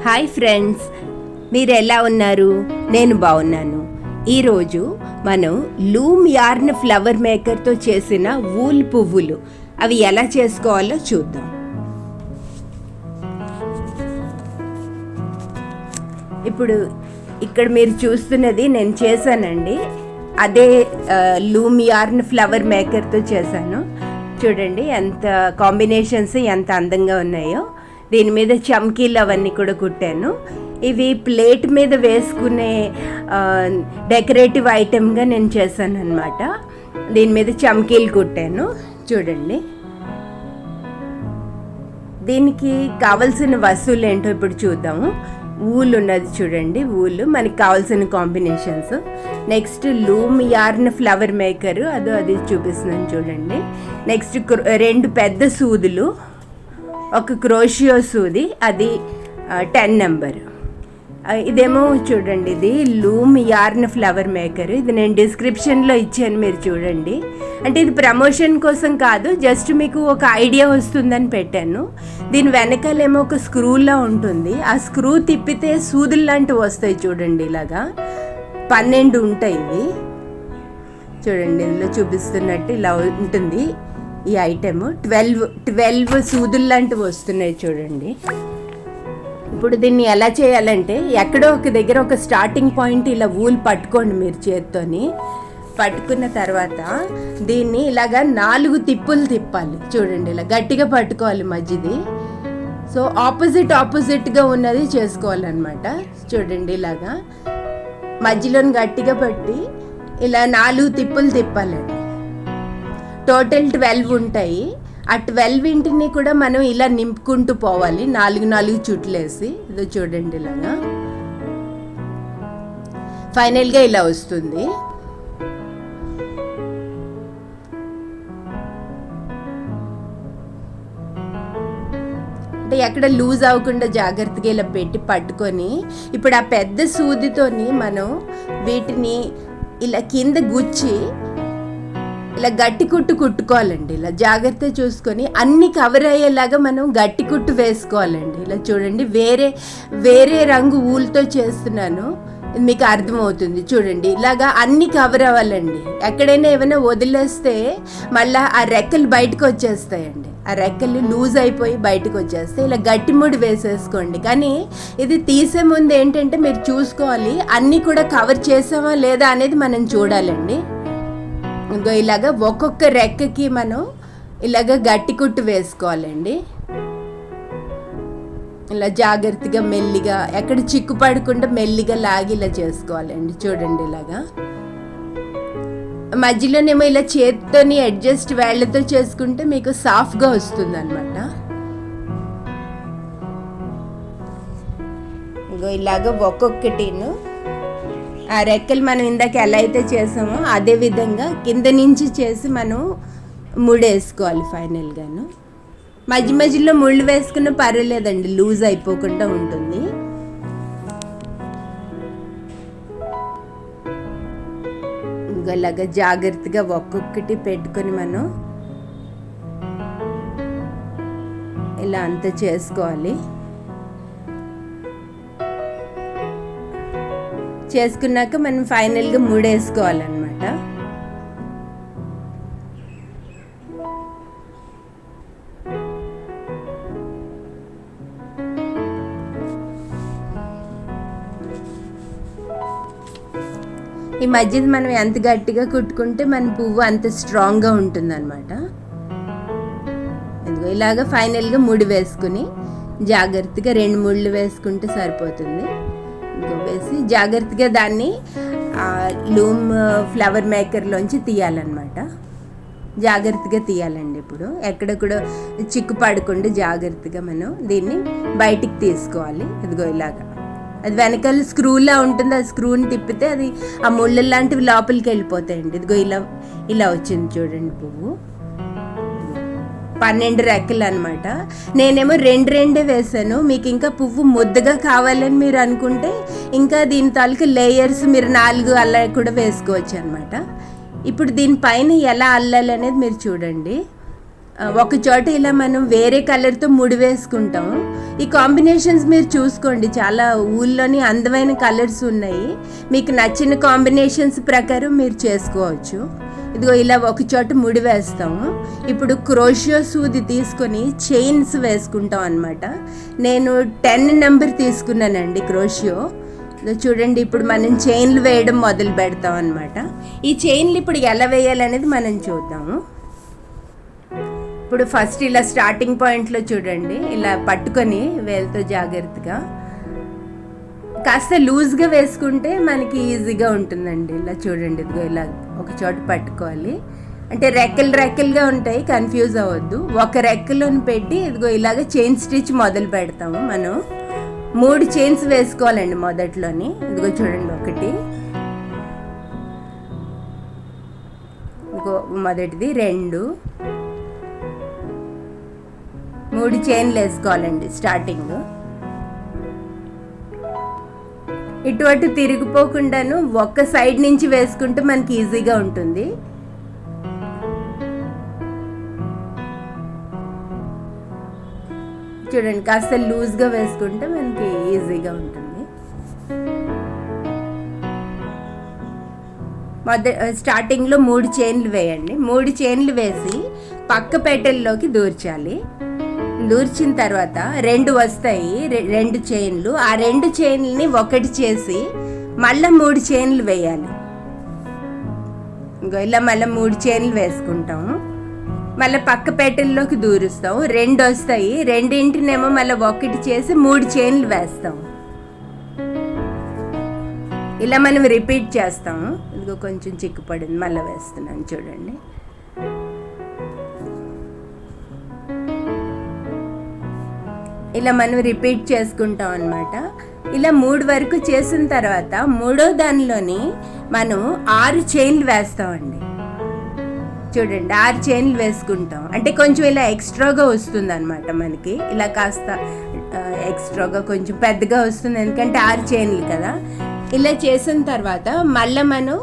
Hi friends, మీరు ఎలా ఉన్నారు? నేను బాగున్నాను. ఈరోజు మనం లూమ్ యార్న్ ఫ్లవర్ మేకర్తో చేసిన వూల్ పువ్వులు అవి ఎలా చేసుకోవాలో చూద్దాం. ఇప్పుడు ఇక్కడ మీరు చూస్తున్నది నేను చేశానండి. అదే లూమ్ యార్న్ ఫ్లవర్ మేకర్తో చేశాను. చూడండి ఎంత కాంబినేషన్స్ ఎంత అందంగా ఉన్నాయో. దీని మీద చమ్కీలు అవన్నీ కూడా కుట్టాను. ఇవి ప్లేట్ మీద వేసుకునే డెకరేటివ్ ఐటెంగా నేను చేశాను అనమాట. దీని మీద చమ్కీలు కుట్టాను. చూడండి, దీనికి కావలసిన వస్తువులు ఏంటో ఇప్పుడు చూద్దాము. వూల్ ఉన్నది చూడండి, వూల్ మనకి కావాల్సిన combinations. Next loom yarn flower maker, అది చూపిస్తున్నాను చూడండి. నెక్స్ట్ 2 పెద్ద సూదులు, ఒక క్రోషియో సూది, అది 10 నెంబర్. ఇదేమో చూడండి, ఇది లూమ్ యార్న్ ఫ్లవర్ మేకర్. ఇది నేను డిస్క్రిప్షన్లో ఇచ్చాను, మీరు చూడండి. అంటే ఇది ప్రమోషన్ కోసం కాదు, జస్ట్ మీకు ఒక ఐడియా వస్తుందని పెట్టాను. దీని వెనకాలేమో ఒక స్క్రూలా ఉంటుంది. ఆ స్క్రూ తిప్పితే సూదులు లాంటివి వస్తాయి చూడండి. ఇలాగా 12 ఉంటాయి ఇవి. చూడండి, ఇందులో చూపిస్తున్నట్టు ఇలా ఉంటుంది ఈ ఐటెమ్. 12 సూదులు లాంటివి వస్తున్నాయి చూడండి. ఇప్పుడు దీన్ని ఎలా చేయాలంటే, ఎక్కడో ఒక దగ్గర ఒక స్టార్టింగ్ పాయింట్ ఇలా వూల్ పట్టుకోండి మీరు చేత్తోని. పట్టుకున్న తర్వాత దీన్ని ఇలాగా 4 తిప్పులు తిప్పాలి చూడండి. ఇలా గట్టిగా పట్టుకోవాలి మధ్యది. సో ఆపోజిట్గా ఉన్నది చేసుకోవాలన్నమాట. చూడండి, ఇలాగా మధ్యలోని గట్టిగా పట్టి ఇలా 4 తిప్పులు తిప్పాలండి. టోటల్ 12 ఉంటాయి. ఆ 12 కూడా మనం ఇలా నింపుకుంటూ పోవాలి, 4 చుట్లేసి. ఇదో చూడండి, ఇలాగా ఫైనల్గా ఇలా వస్తుంది. అంటే ఎక్కడ లూజ్ అవ్వకుండా జాగ్రత్తగా ఇలా పెట్టి పట్టుకొని, ఇప్పుడు ఆ పెద్ద సూదితోని మనం వీటిని ఇలా కింద గుచ్చి ఇలా గట్టి కుట్టు కుట్టుకోవాలండి. ఇలా జాగ్రత్త చూసుకొని అన్ని కవర్ అయ్యేలాగా మనం గట్టి కుట్టు వేసుకోవాలండి. ఇలా చూడండి, వేరే రంగు ఊలుతో చేస్తున్నాను, మీకు అర్థమవుతుంది. చూడండి, ఇలాగా అన్ని కవర్ అవ్వాలండి. ఎక్కడైనా ఏమైనా వదిలేస్తే మళ్ళీ ఆ రెక్కలు బయటకు వచ్చేస్తాయండి. ఆ రెక్కలు లూజ్ అయిపోయి బయటకు వచ్చేస్తాయి. ఇలా గట్టి ముడి వేసేసుకోండి. కానీ ఇది తీసే ముందు ఏంటంటే మీరు చూసుకోవాలి, అన్నీ కూడా కవర్ చేసామా లేదా అనేది మనం చూడాలండి. ఇంకో ఇలాగా ఒక్కొక్క రెక్కకి మనం ఇలాగ గట్టి కుట్టు వేసుకోవాలండి. ఇలా జాగ్రత్తగా మెల్లిగా, ఎక్కడ చిక్కు పడకుండా మెల్లిగా లాగి ఇలా చేసుకోవాలండి. చూడండి, ఇలాగా మధ్యలోనేమో ఇలా చేత్తోని అడ్జస్ట్ వేళ్ళతో చేసుకుంటే మీకు సాఫ్ట్గా వస్తుంది అనమాట. ఇంకో ఇలాగ ఒక్కొక్కటిను ఆ రెక్కలు మనం ఇందాక ఎలా అయితే చేసామో అదే విధంగా కింద నుంచి చేసి మనం ముడేసుకోవాలి ఫైనల్గాను. మధ్యలో ముళ్ళు వేసుకున్న పర్వాలేదండి, లూజ్ అయిపోకుండా ఉంటుంది. ఇలాగా జాగ్రత్తగా ఒక్కొక్కటి పెట్టుకొని మనం ఇలా అంతా చేసుకోవాలి. చేసుకున్నాక మనం ఫైనల్గా ముడేసుకోవాలన్నమాట. ఈ మధ్యది మనం ఎంత గట్టిగా కుట్టుకుంటే మన పువ్వు అంత స్ట్రాంగ్గా ఉంటుందన్నమాట. ఇదిగో ఇలాగ ఫైనల్గా ముడి వేసుకుని జాగ్రత్తగా 2 ముళ్ళు వేసుకుంటే సరిపోతుంది. వేసి జాగ్రత్తగా దాన్ని లూమ్ ఫ్లవర్ మేకర్లోంచి తీయాలన్నమాట. జాగ్రత్తగా తీయాలండి. ఇప్పుడు ఎక్కడ కూడా చిక్కు పడకుండా జాగ్రత్తగా మనం దీన్ని బయటికి తీసుకోవాలి. ఇదిగో ఇలాగా అది వెనకాల స్క్రూలా ఉంటుంది. ఆ స్క్రూని తిప్పితే అది ఆ ముళ్ళ లాంటివి లోపలికి వెళ్ళిపోతాయండి. ఇదిగో ఇలా వచ్చింది చూడండి పువ్వు. 12 రెక్కలు అనమాట. నేనేమో 2 వేసాను. మీకు ఇంకా పువ్వు ముద్దగా కావాలని మీరు అనుకుంటే ఇంకా దీని తాలూకు లేయర్స్ మీరు 4 అలా కూడా వేసుకోవచ్చు అనమాట. ఇప్పుడు దీనిపైన ఎలా అల్లాలి అనేది మీరు చూడండి. ఒక చోట ఇలా మనం వేరే కలర్తో ముడి వేసుకుంటాం. ఈ కాంబినేషన్స్ మీరు చూసుకోండి, చాలా ఊళ్ళోని అందమైన కలర్స్ ఉన్నాయి. మీకు నచ్చిన కాంబినేషన్స్ ప్రకారం మీరు చేసుకోవచ్చు. ఇదిగో ఇలా ఒక చోట ముడి వేస్తాము. ఇప్పుడు క్రోషియో సూది తీసుకొని చైన్స్ వేసుకుంటాం అనమాట. నేను 10 నెంబర్ తీసుకున్నానండి క్రోషియో. చూడండి, ఇప్పుడు మనం చైన్లు వేయడం మొదలు పెడతాం అనమాట. ఈ చైన్లు ఇప్పుడు ఎలా వేయాలనేది మనం చూద్దాము. ఇప్పుడు ఫస్ట్ ఇలా స్టార్టింగ్ పాయింట్లో చూడండి, ఇలా పట్టుకొని వేలుతో జాగ్రత్తగా కాస్త లూజ్గా వేసుకుంటే మనకి ఈజీగా ఉంటుందండి. ఇలా చూడండి, ఇదిగో ఇలా ఒక చోట పట్టుకోవాలి. అంటే రెక్కలుగా ఉంటాయి, కన్ఫ్యూజ్ అవ్వద్దు. ఒక రెక్కలోని పెట్టి ఇదిగో ఇలాగ చైన్ స్టిచ్ మొదలు పెడతాము. మనం 3 చైన్స్ వేసుకోవాలండి మొదట్లోని. ఇదిగో చూడండి, 1, ఇదిగో మొదటిది, 2, 3 చైన్లు వేసుకోవాలండి స్టార్టింగ్. ఇటువంటి తిరిగిపోకుండాను ఒక్క సైడ్ నుంచి వేసుకుంటే మనకి ఈజీగా ఉంటుంది. చూడండి, కాస్త లూజ్గా వేసుకుంటే మనకి ఈజీగా ఉంటుంది. స్టార్టింగ్లో 3 చైన్లు వేయండి. 3 చైన్లు వేసి పక్క పెట్టెల్లోకి దూర్చాలి. దూర్చిన తర్వాత 2 వస్తాయి, 2 చైన్లు. ఆ 2 చైన్లని ఒకటి చేసి మళ్ళీ 3 చైన్లు వేయాలి. ఇంకో ఇలా మళ్ళీ 3 చైన్లు వేసుకుంటాము. మళ్ళీ పక్క పెట్టెల్లోకి దూరుస్తాము. 2 వస్తాయి, రెండింటినేమో మళ్ళీ ఒకటి చేసి 3 చైన్లు వేస్తాము. ఇలా మనం రిపీట్ చేస్తాము. ఇదిగో కొంచెం చిక్కుపడింది, మళ్ళీ వేస్తున్నాను చూడండి. ఇలా మనం రిపీట్ చేసుకుంటాం అన్నమాట. ఇలా 3 వరకు చేసిన తర్వాత 3వ దానిలోని మనం 6 చైన్లు వేస్తామండి. చూడండి, 6 చైన్లు వేసుకుంటాం. అంటే కొంచెం ఇలా ఎక్స్ట్రాగా వస్తుంది అనమాట మనకి. ఇలా కాస్త ఎక్స్ట్రాగా కొంచెం పెద్దగా వస్తుంది, ఎందుకంటే 6 చైన్లు కదా. ఇలా చేసిన తర్వాత మళ్ళీ మనం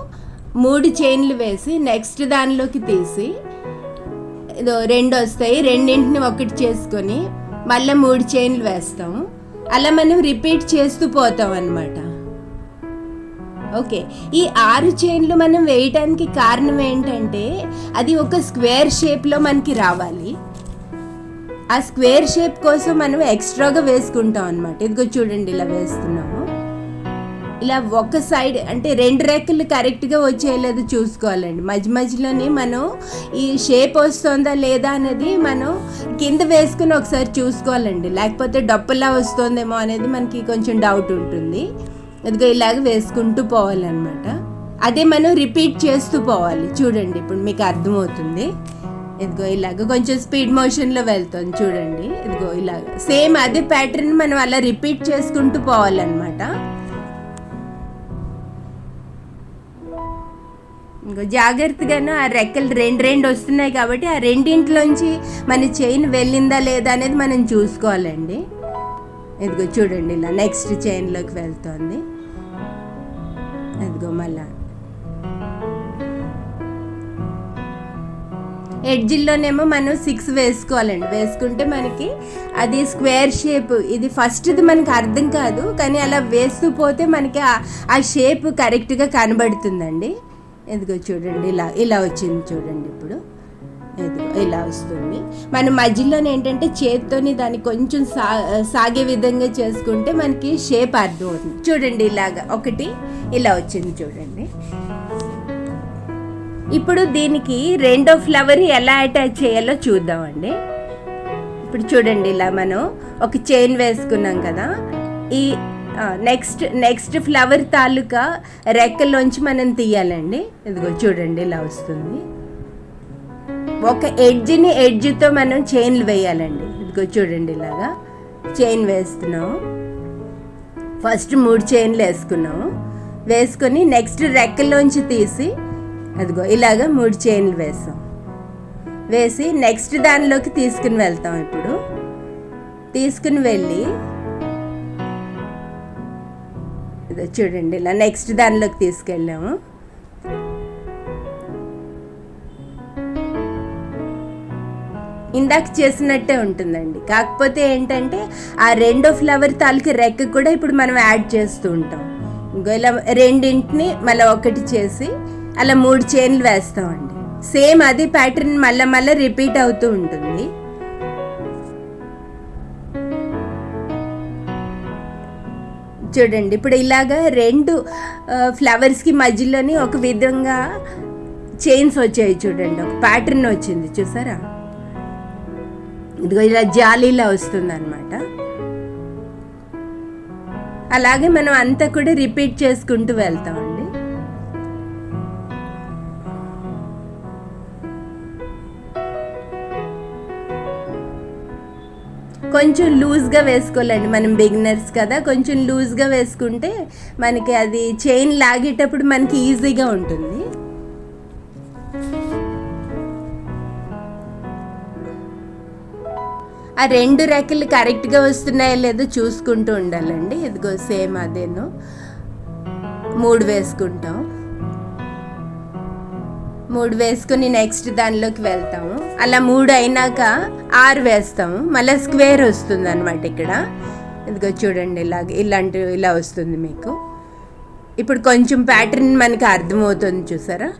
3 చైన్లు వేసి నెక్స్ట్ దానిలోకి తీసి 2 వస్తాయి, రెండింటిని ఒకటి చేసుకొని మళ్ళీ 3 చైన్లు వేస్తాం. అలా మనం రిపీట్ చేస్తూ పోతాం అన్నమాట. ఓకే, ఈ 6 చైన్లు మనం వేయటానికి కారణం ఏంటంటే అది ఒక స్క్వేర్ షేప్లో మనకి రావాలి. ఆ స్క్వేర్ షేప్ కోసం మనం ఎక్స్ట్రాగా వేసుకుంటాం అన్నమాట. ఇదిగో చూడండి, ఇలా వేస్తున్నాము. ఇలా ఒక సైడ్ అంటే 2 రెక్కలు కరెక్ట్గా వచ్చేలాగా చూసుకోవాలండి. మధ్యలోని మనం ఈ షేప్ వస్తుందా లేదా అనేది మనం కింద వేసుకుని ఒకసారి చూసుకోవాలండి. లేకపోతే డప్పులా వస్తుందేమో అనేది మనకి కొంచెం డౌట్ ఉంటుంది. ఇదిగో ఇలాగ వేసుకుంటూ పోవాలన్నమాట. అదే మనం రిపీట్ చేస్తూ పోవాలి. చూడండి, ఇప్పుడు మీకు అర్థమవుతుంది. ఇదిగో ఇలాగ కొంచెం స్పీడ్ మోషన్లో వెళ్తుంది చూడండి. ఇదిగో ఇలాగ సేమ్ అదే ప్యాటర్న్ మనం అలా రిపీట్ చేసుకుంటూ పోవాలన్నమాట. ఇంకో జాగ్రత్తగాను ఆ రెక్కలు 2 వస్తున్నాయి కాబట్టి ఆ రెండింటిలోంచి మన చైన్ వెళ్ళిందా లేదా అనేది మనం చూసుకోవాలండి. ఇదిగో చూడండి, ఇలా నెక్స్ట్ చైన్లోకి వెళ్తుంది. ఇదిగో మళ్ళా ఎడ్జిల్లోనేమో మనం 6 వేసుకోవాలండి. వేసుకుంటే మనకి అది స్క్వేర్ షేప్. ఇది ఫస్ట్ది మనకి అర్థం కాదు, కానీ అలా వేస్తూ పోతే మనకి ఆ షేప్ కరెక్ట్గా కనబడుతుందండి. ఇదిగో చూడండి, ఇలా వచ్చింది చూడండి. ఇప్పుడు ఇదిగో ఇలా వస్తుంది. మనం మధ్యలోనే ఏంటంటే చేతితోని దాన్ని కొంచెం సాగే విధంగా చేసుకుంటే మనకి షేప్ అర్థం అవుతుంది. చూడండి, ఇలాగా ఒకటి ఇలా వచ్చింది చూడండి. ఇప్పుడు దీనికి 2వ ఫ్లవర్ ఎలా అటాచ్ చేయాలో చూద్దామండి. ఇప్పుడు చూడండి, ఇలా మనం ఒక చైన్ వేసుకున్నాం కదా. ఈ నెక్స్ట్ ఫ్లవర్ తాలూకా రెక్కల్లోంచి మనం తీయాలండి. ఇదిగో చూడండి, ఇలా వస్తుంది. ఒక ఎడ్జ్తో మనం చైన్లు వేయాలండి. ఇదిగో చూడండి, ఇలాగా చైన్ వేస్తున్నాము. ఫస్ట్ 3 చైన్లు వేసుకున్నాము. వేసుకొని నెక్స్ట్ రెక్కల్లోంచి తీసి అదిగో ఇలాగా 3 చైన్లు వేసాం. వేసి నెక్స్ట్ దానిలోకి తీసుకుని వెళ్తాం. ఇప్పుడు తీసుకుని వెళ్ళి ఇదో చూడండి, ఇలా నెక్స్ట్ దానిలోకి తీసుకెళ్ళాము. ఇందాక చేసినట్టే ఉంటుందండి. కాకపోతే ఏంటంటే ఆ రెండో ఫ్లవర్ తాలూకు రెక్క కూడా ఇప్పుడు మనం యాడ్ చేస్తూ ఉంటాం. ఇంకో ఇలా రెండింటిని మళ్ళీ ఒకటి చేసి అలా 3 చైన్లు వేస్తామండి. సేమ్ అదే ప్యాటర్న్ మళ్ళీ రిపీట్ అవుతూ ఉంటుంది. చూడండి ఇప్పుడు ఇలాగా 2 ఫ్లవర్స్కి మధ్యలోని ఒక విధంగా చైన్స్ వచ్చాయి చూడండి, ఒక ప్యాటర్న్ వచ్చింది చూసారా. ఇదిగో ఇలా జాలీలా వస్తుంది అనమాట. అలాగే మనం అంతా కూడా రిపీట్ చేసుకుంటూ వెళ్తామండి. కొంచెం లూజ్గా వేసుకోవాలండి, మనం బిగినర్స్ కదా, కొంచెం లూజ్గా వేసుకుంటే మనకి అది చైన్ లాగేటప్పుడు మనకి ఈజీగా ఉంటుంది. ఆ 2 రెక్కలు కరెక్ట్గా వస్తున్నాయో లేదో చూసుకుంటూ ఉండాలండి. ఇదిగో సేమ్ అదేను 3 వేసుకుంటాం. 3 వేసుకుని నెక్స్ట్ దానిలోకి వెళ్తాము. అలా 3 అయినాక 6 వేస్తాము. మళ్ళీ స్క్వేర్ వస్తుంది అనమాట ఇక్కడ. ఇదిగో చూడండి ఇలా వస్తుంది మీకు. ఇప్పుడు కొంచెం ప్యాటర్న్ మనకి అర్థమవుతుంది చూసారా.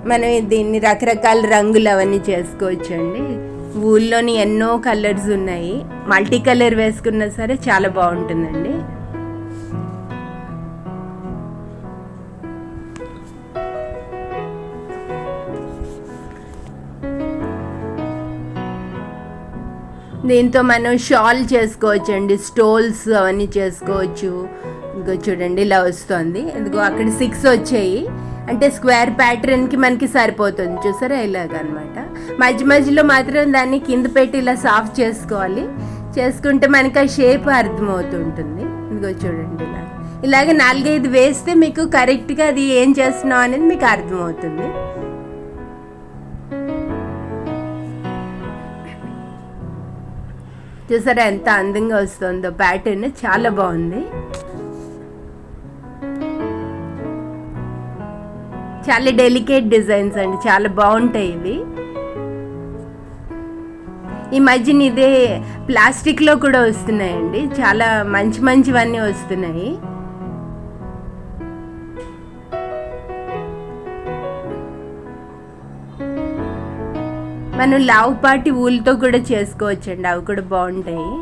మనం దీన్ని రకరకాల రంగులు అవన్నీ చేసుకోవచ్చండి. ఊళ్ళోని ఎన్నో కలర్స్ ఉన్నాయి, మల్టీ కలర్ వేసుకున్నా సరే చాలా బాగుంటుందండి. దీంతో మనం షాల్ చేసుకోవచ్చు అండి, స్టోల్స్ అవన్నీ చేసుకోవచ్చు. ఇంకో చూడండి ఇలా వస్తుంది. ఇదిగో అక్కడ 6 వచ్చాయి అంటే స్క్వేర్ ప్యాటర్న్కి మనకి సరిపోతుంది చూసారా, ఇలాగనమాట. మధ్యలో మాత్రం దాన్ని కింద పెట్టి ఇలా సాఫ్ట్ చేసుకోవాలి. చేసుకుంటే మనకి ఆ షేప్ అర్థమవుతుంటుంది. ఇదిగో చూడండి ఇలాగ 4-5 వేస్తే మీకు కరెక్ట్గా అది ఏం చేస్తున్నాం అనేది మీకు అర్థమవుతుంది. చూసారా ఎంత అందంగా వస్తుందో ప్యాటర్న్, చాలా బాగుంది. చాలా డెలికేట్ డిజైన్స్ అండి, చాలా బాగుంటాయి ఇవి. ఈ మధ్యన ఇదే ప్లాస్టిక్లో కూడా వస్తున్నాయండి, చాలా మంచివన్నీ వస్తున్నాయి. మనం లావుపాటి ఊళ్ళతో కూడా చేసుకోవచ్చండి, అవి కూడా బాగుంటాయి.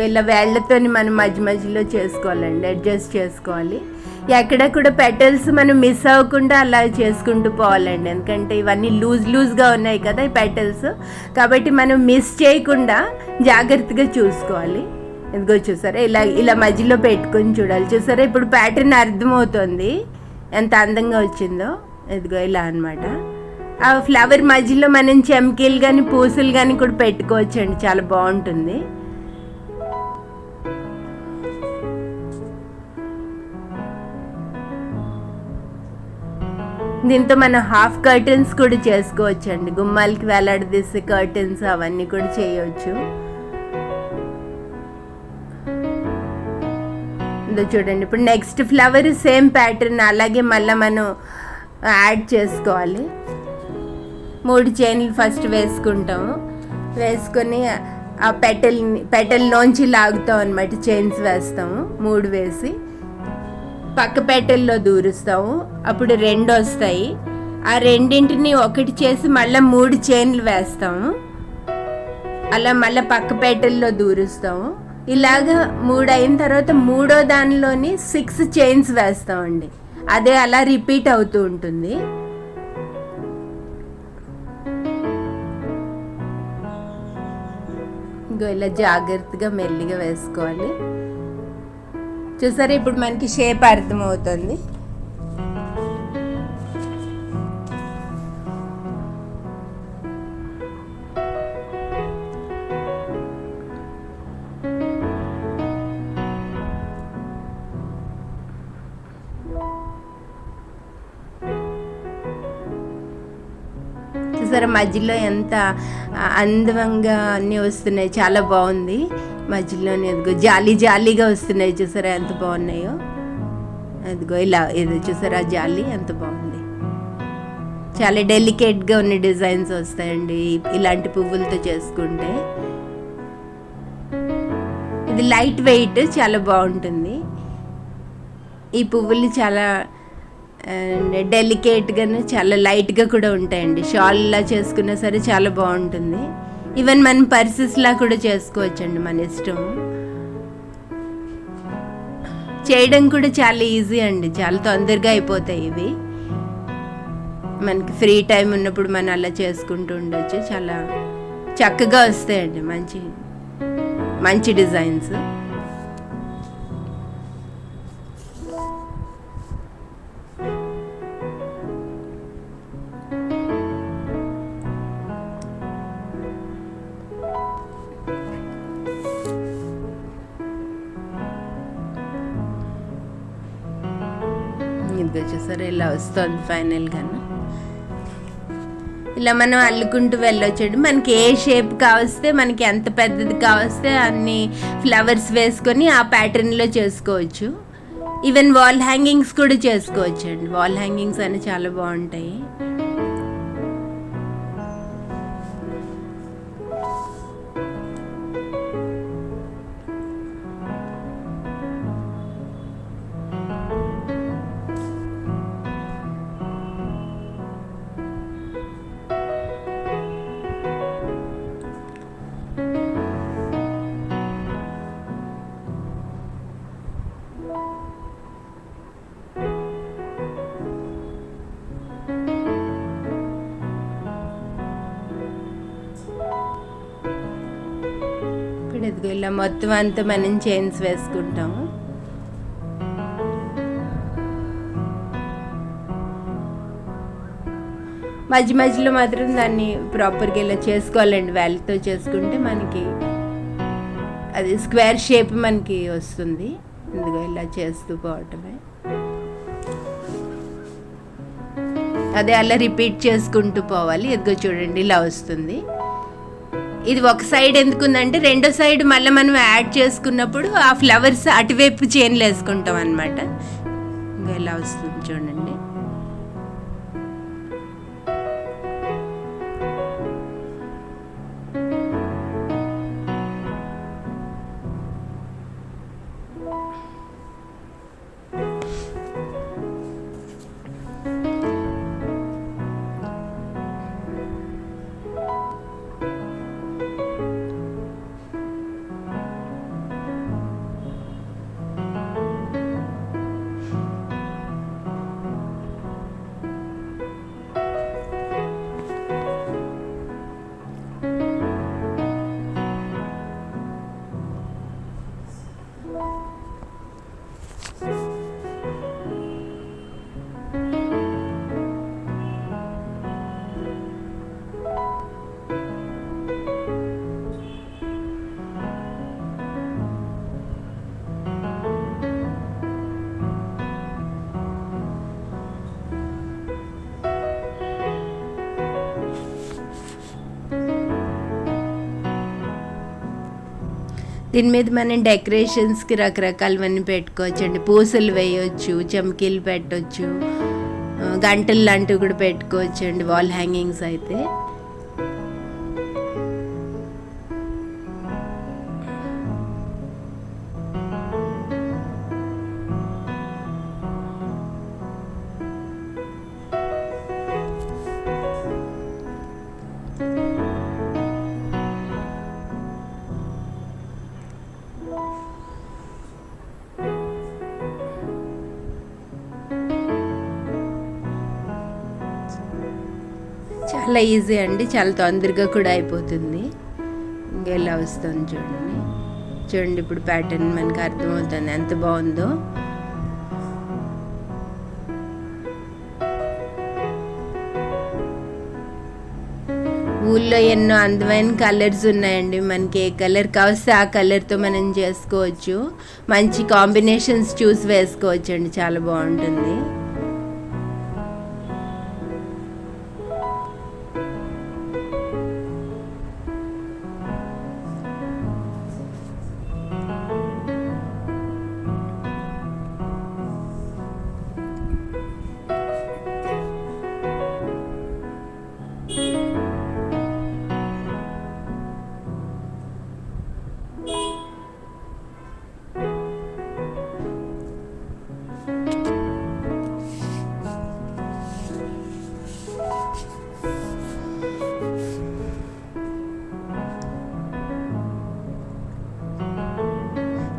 ఇలా వేళ్లతోని మనం మధ్యలో చేసుకోవాలండి, అడ్జస్ట్ చేసుకోవాలి. ఎక్కడ కూడా పెటల్స్ మనం మిస్ అవ్వకుండా అలా చేసుకుంటూ పోవాలండి. ఎందుకంటే ఇవన్నీ లూజ్గా ఉన్నాయి కదా ఈ పెటల్స్, కాబట్టి మనం మిస్ చేయకుండా జాగ్రత్తగా చూసుకోవాలి. ఇదిగో చూసారా ఇలా మధ్యలో పెట్టుకొని చూడాలి. చూసారా ఇప్పుడు ప్యాటర్న్ అర్థమవుతుంది ఎంత అందంగా వచ్చిందో. ఇదిగో ఇలా అనమాట. ఆ ఫ్లవర్ మధ్యలో మనం చెమ్కీలు కానీ పూసలు కానీ కూడా పెట్టుకోవచ్చండి, చాలా బాగుంటుంది. దీంతో మనం హాఫ్ కర్టన్స్ కూడా చేసుకోవచ్చండి, గుమ్మాలకి వేలాడదీసే కర్టన్స్ అవన్నీ కూడా చేయవచ్చు. చూడండి ఇప్పుడు నెక్స్ట్ ఫ్లవర్ సేమ్ ప్యాటర్న్ అలాగే మళ్ళీ మనం యాడ్ చేసుకోవాలి. 3 చైన్లు ఫస్ట్ వేసుకుంటాము. వేసుకొని ఆ పెటల్లోంచి లాగుతాం అనమాట, చైన్స్ వేస్తాము. 3 వేసి పక్క పెటల్లో దూరుస్తాము. అప్పుడు 2 వస్తాయి. ఆ రెండింటిని ఒకటి చేసి మళ్ళీ 3 చైన్లు వేస్తాము. అలా మళ్ళీ పక్క పెటల్లో దూరుస్తాము. ఇలాగా 3 అయిన తర్వాత 3వ దానిలోని 6 చైన్స్ వేస్తామండి. అదే అలా రిపీట్ అవుతూ ఉంటుంది. ఇంకో ఇలా జాగ్రత్తగా మెల్లిగా వేసుకోవాలి. చూసారా ఇప్పుడు మనకి షేప్ అర్థమవుతుంది. చూసారా మధ్యలో ఎంత అందంగా అన్నీ వస్తున్నాయి, చాలా బాగుంది. మధ్యలోనే అదిగో జాలీ జాలీగా వస్తున్నాయి, చూసారా ఎంత బాగున్నాయో. అదిగో ఇలా ఇది చూసారా జాలీ ఎంత బాగుంది. చాలా డెలికేట్గా ఉన్న డిజైన్స్ వస్తాయండి ఇలాంటి పువ్వులతో చేసుకుంటే. ఇది లైట్ వెయిట్, చాలా బాగుంటుంది. ఈ పువ్వులు చాలా డెలికేట్గాను చాలా లైట్గా కూడా ఉంటాయండి. షాల్లా చేసుకున్నా సరే చాలా బాగుంటుంది. ఈవెన్ మనం పర్సెస్లా కూడా చేసుకోవచ్చండి, మన ఇష్టం. చేయడం కూడా చాలా ఈజీ అండి, చాలా తొందరగా అయిపోతాయి ఇవి. మనకి ఫ్రీ టైం ఉన్నప్పుడు మనం అలా చేసుకుంటూ ఉండొచ్చు. చాలా చక్కగా వస్తాయండి, మంచి మంచి డిజైన్స్. ఇదిగో చూసారా ఇలా వస్తుంది ఫైనల్గాను. ఇలా మనం అల్లుకుంటూ వెళ్ళొచ్చండి. మనకి ఏ షేప్ కావస్తే, మనకి ఎంత పెద్దది కావస్తే అన్ని ఫ్లవర్స్ వేసుకొని ఆ ప్యాటర్న్లో చేసుకోవచ్చు. ఈవెన్ వాల్ హ్యాంగింగ్స్ కూడా చేసుకోవచ్చు అండి. వాల్ హ్యాంగింగ్స్ అని చాలా బాగుంటాయి. ఇదిగో ఇలా మొత్తం అంతా మనం చైన్స్ వేసుకుంటాము. మధ్య మధ్యలో మాత్రం దాన్ని ప్రాపర్గా ఇలా చేసుకోవాలండి. వేళ్ళతో చేసుకుంటే మనకి అది స్క్వేర్ షేప్ మనకి వస్తుంది. ఇదిగో ఇలా చేస్తూ పోవటమే. అదే అలా రిపీట్ చేసుకుంటూ పోవాలి. ఇదిగో చూడండి ఇలా వస్తుంది. ఇది ఒక సైడ్ ఎందుకుందంటే రెండో సైడ్ మళ్ళీ మనం యాడ్ చేసుకున్నప్పుడు ఆ ఫ్లవర్స్ అటువైపు చైన్లు వేసుకుంటాం అన్నమాట. ఇంకా ఇలా వస్తుంది చూడండి. దీని మీద మనం డెకరేషన్స్కి రకరకాలవన్నీ పెట్టుకోవచ్చండి. పూసలు వేయవచ్చు, చమ్కీలు పెట్టవచ్చు, గంటలు లాంటివి కూడా పెట్టుకోవచ్చండి వాల్ హ్యాంగింగ్స్ అయితే. చాలా ఈజీ అండి, చాలా తొందరగా కూడా అయిపోతుంది. ఇంకా ఇలా వస్తుంది చూడండి. చూడండి ఇప్పుడు ప్యాటర్న్ మనకి అర్థమవుతుంది ఎంత బాగుందో. ఊళ్ళో ఎన్నో అందమైన కలర్స్ ఉన్నాయండి. మనకి ఏ కలర్ కావస్తే ఆ కలర్తో మనం చేసుకోవచ్చు. మంచి కాంబినేషన్స్ చూసి వేసుకోవచ్చు అండి, చాలా బాగుంటుంది.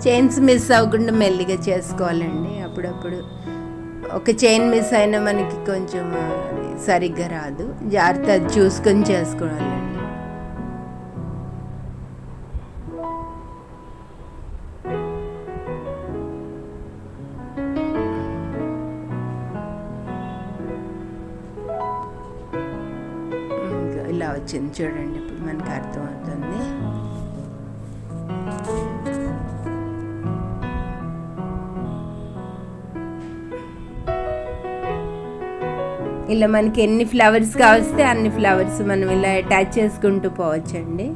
చైన్స్ మిస్ అవ్వకుండా మెల్లిగా చేసుకోవాలండి. అప్పుడప్పుడు ఒక చైన్ మిస్ అయినా మనకి కొంచెం సరిగ్గా రాదు. జాగ్రత్త అది చూసుకొని చేసుకోవాలండి. ఇలా వచ్చింది చూడండి, ఇప్పుడు మనకు అర్థమవుతుంది. ఇలా మనకి ఎన్ని ఫ్లవర్స్ కావస్తే అన్ని ఫ్లవర్స్ మనం ఇలా అటాచ్ చేసుకుంటూ పోవచ్చండి.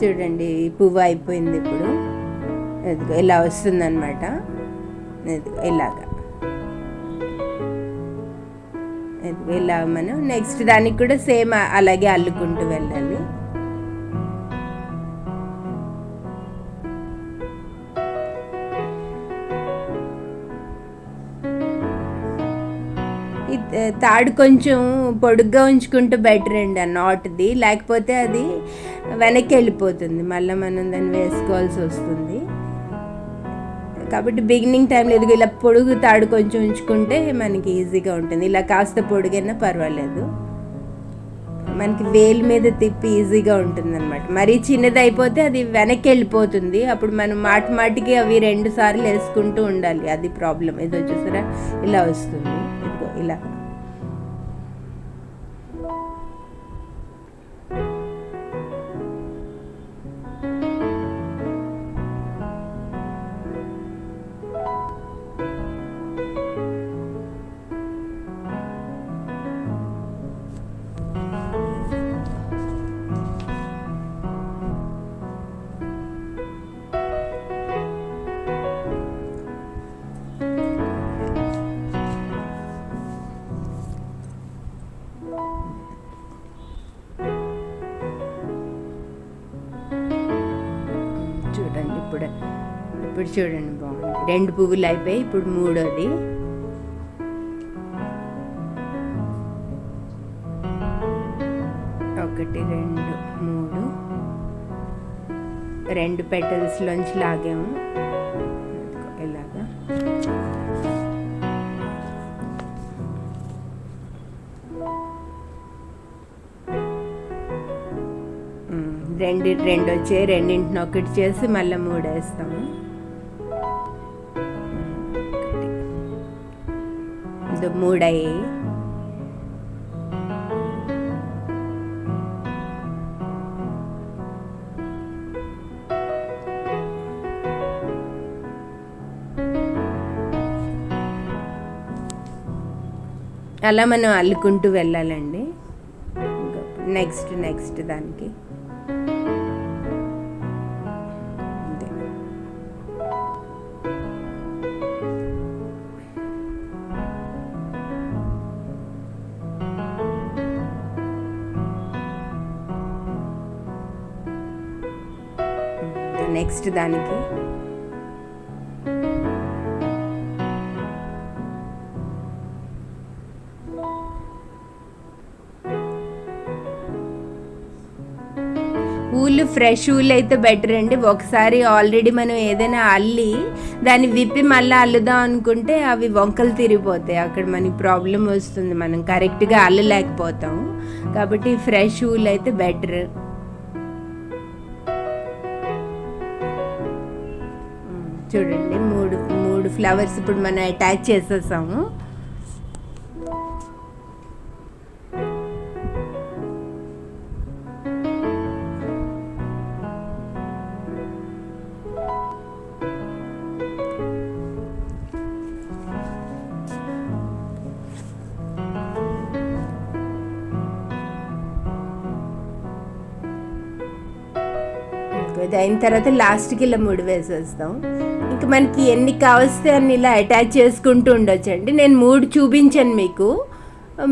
చూడండి పువ్వు అయిపోయింది. ఇప్పుడు ఇలా వస్తుందన్నమాట. ఇలాగా ఇలా మనం నెక్స్ట్ దానికి కూడా సేమ్ అలాగే అల్లుకుంటూ వెళ్ళాలి. తాడు కొంచెం పొడుగ్గా ఉంచుకుంటే బెటర్ అండి ఆ నాట్ది, లేకపోతే అది వెనక్కి వెళ్ళిపోతుంది, మళ్ళీ మనం దాన్ని వేసుకోవాల్సి వస్తుంది. కాబట్టి బిగినింగ్ టైంలో ఎదుగు ఇలా పొడుగు తాడు కొంచెం ఉంచుకుంటే మనకి ఈజీగా ఉంటుంది. ఇలా కాస్త పొడుగైనా పర్వాలేదు, మనకి వేలు మీద తిప్పి ఈజీగా ఉంటుంది అనమాట. మరీ చిన్నది అయిపోతే అది వెనక్కి వెళ్ళిపోతుంది, అప్పుడు మనం మాటికి అవి 2 సార్లు వేసుకుంటూ ఉండాలి, అది ప్రాబ్లం. ఇది వచ్చేసరా ఇలా వస్తుంది, ఇదిగో ఇలా. చూడండి ఇప్పుడు చూడండి బాగుంది. 2 పువ్వులు అయిపోయి ఇప్పుడు 3వది. ఒకటి 2 3 2 పెటల్స్లోంచి లాగాము ఇలాగా. రెండు వచ్చాయి, రెండింటిని ఒకటి చేసి మళ్ళీ 3 వేస్తాము. ఇది 3 అయ్యాయి. అలా మనం అల్లుకుంటూ వెళ్ళాలండి. నెక్స్ట్ దానికి నెక్స్ట్ దానికి ఊళ్ళు ఫ్రెష్ ఊళ్ళు అయితే బెటర్ అండి. ఒకసారి ఆల్రెడీ మనం ఏదైనా అల్లి దాన్ని విప్పి మళ్ళీ అల్లుదాం అనుకుంటే అవి వంకలు తిరిగిపోతాయి, అక్కడ మనకి ప్రాబ్లం వస్తుంది, మనం కరెక్ట్గా అల్లలేకపోతాం. కాబట్టి ఫ్రెష్ ఊళ్ళు అయితే బెటర్. చూడండి 3 ఫ్లవర్స్ ఇప్పుడు మనం అటాచ్ చేసేసాము. ఇది అయిన తర్వాత లాస్ట్కి ఇలా ముడి వేసేస్తాం. ఇంకా మనకి ఎన్ని కావస్తే అన్ని ఇలా అటాచ్ చేసుకుంటూ ఉండొచ్చండి. నేను 3 చూపించాను మీకు,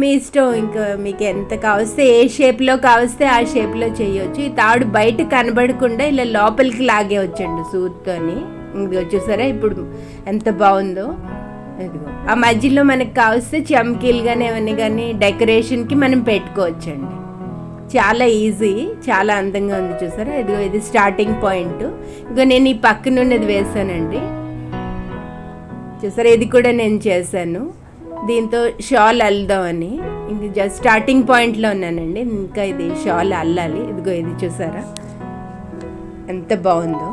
మీ ఇష్టం. ఇంకా మీకు ఎంత కావస్తే ఏ షేప్లో కావస్తే ఆ షేప్లో చేయొచ్చు. ఈ తాడు బయట కనబడకుండా ఇలా లోపలికి లాగేవచ్చండి సూత్తోని. ఇదిగో చూసారా ఇప్పుడు ఎంత బాగుందో. ఇదిగో ఆ మధ్యలో మనకు కావస్తే చమ్కీలు కానీ అవన్నీ కానీ డెకరేషన్కి మనం పెట్టుకోవచ్చండి. చాలా ఈజీ, చాలా అందంగా ఉంది చూసారా. ఇదిగో ఇది స్టార్టింగ్ పాయింట్. ఇదిగో నేను ఈ పక్కన ఉన్నది వేసానండి చూసారా. ఇది కూడా నేను చేశాను. దీంతో షాల్ అల్లుదామని ఇంక జస్ట్ స్టార్టింగ్ పాయింట్లో ఉన్నానండి. ఇంకా ఇది షాల్ అల్లాలి. ఇదిగో ఇది చూసారా ఎంత బాగుందో.